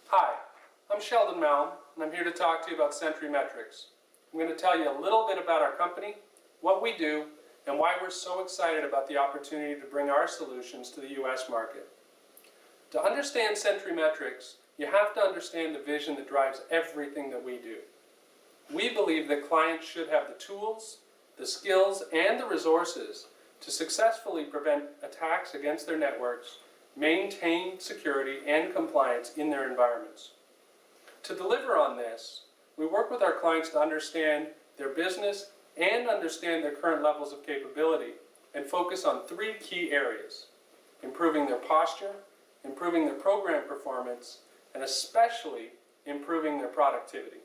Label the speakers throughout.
Speaker 1: Hi, I'm Sheldon Malm, and I'm here to talk to you about Sentry Metrics. I'm going to tell you a little bit about our company, what we do, and why we're so excited about the opportunity to bring our solutions to the U.S. market. To understand Sentry Metrics, you have to understand the vision that drives everything that we do. We believe that clients should have the tools, the skills, and the resources to successfully prevent attacks against their networks, maintain security and compliance in their environments. To deliver on this, we work with our clients to understand their business and understand their current levels of capability and focus on three key areas: improving their posture, improving their program performance, and especially improving their productivity.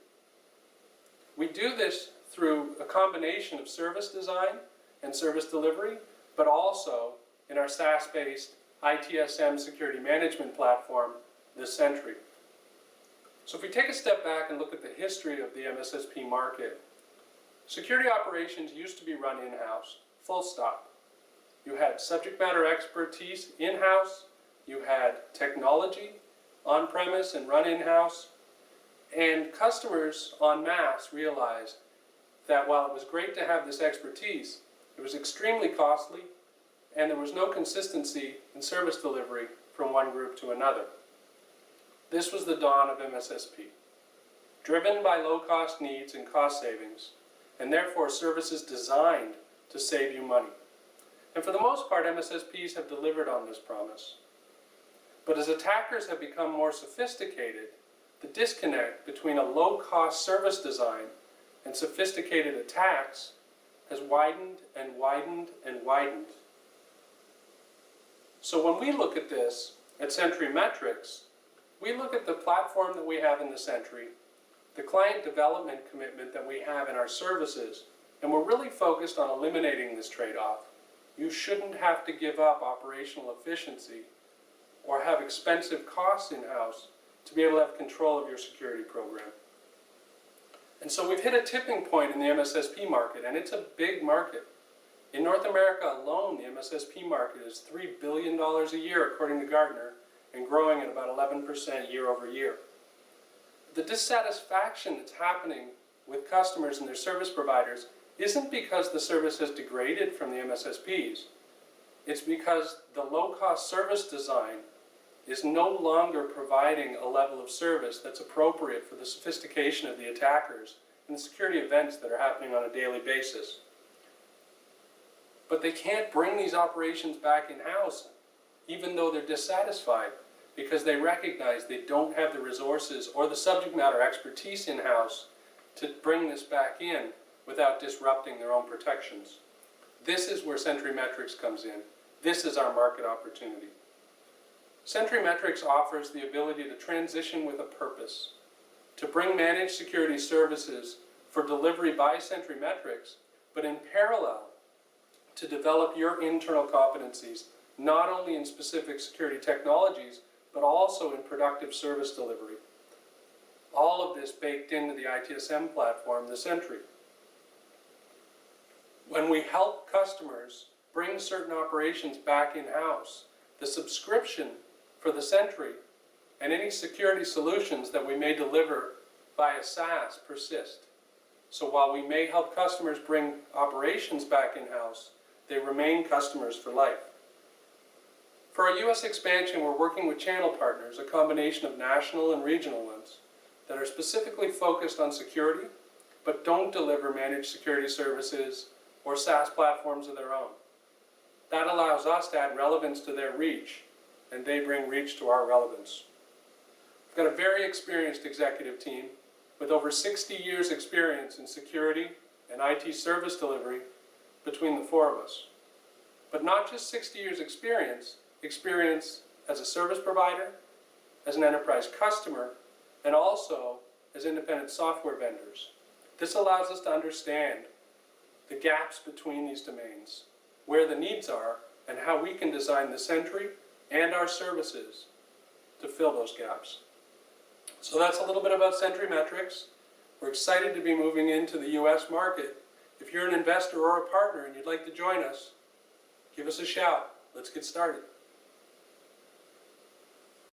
Speaker 1: We do this through a combination of service design and service delivery, but also in our SaaS-based ITSM security management platform, the Sentry. So if we take a step back and look at the history of the MSSP market, security operations used to be run in-house, full stop. You had subject matter expertise in-house, you had technology on-premise and run in-house, and customers en masse realized that while it was great to have this expertise, it was extremely costly and there was no consistency in service delivery from one group to another. This was the dawn of MSSP, driven by low-cost needs and cost savings, and therefore services designed to save you money. And for the most part, MSSPs have delivered on this promise. But as attackers have become more sophisticated, the disconnect between a low-cost service design and sophisticated attacks has widened and widened and widened. So when we look at this at Sentry Metrics, we look at the platform that we have in the Sentry, the client development commitment that we have in our services, and we're really focused on eliminating this trade-off. You shouldn't have to give up operational efficiency or have expensive costs in-house to be able to have control of your security program. And so we've hit a tipping point in the MSSP market, and it's a big market. In North America alone, the MSSP market is $3 billion a year, according to Gartner, and growing at about 11% year over year. The dissatisfaction that's happening with customers and their service providers isn't because the service has degraded from the MSSPs. It's because the low-cost service design is no longer providing a level of service that's appropriate for the sophistication of the attackers and the security events that are happening on a daily basis. But they can't bring these operations back in-house, even though they're dissatisfied, because they recognize they don't have the resources or the subject matter expertise in-house to bring this back in without disrupting their own protections. This is where Sentry Metrics comes in. This is our market opportunity. Sentry Metrics offers the ability to transition with a purpose, to bring managed security services for delivery by Sentry Metrics, but in parallel, to develop your internal competencies, not only in specific security technologies, but also in productive service delivery. All of this baked into the ITSM platform, the Sentry. When we help customers bring certain operations back in-house, the subscription for the Sentry and any security solutions that we may deliver via SaaS persist. So while we may help customers bring operations back in-house, they remain customers for life. For our U.S. expansion, we're working with channel partners, a combination of national and regional ones, that are specifically focused on security, but don't deliver managed security services or SaaS platforms of their own. That allows us to add relevance to their reach, and they bring reach to our relevance. We've got a very experienced executive team with over 60 years experience in security and IT service delivery between the four of us. But not just 60 years experience as a service provider, as an enterprise customer, and also as independent software vendors. This allows us to understand the gaps between these domains, where the needs are, and how we can design the Sentry and our services to fill those gaps. So that's a little bit about Sentry Metrics. We're excited to be moving into the US market. If you're an investor or a partner and you'd like to join us, give us a shout. Let's get started.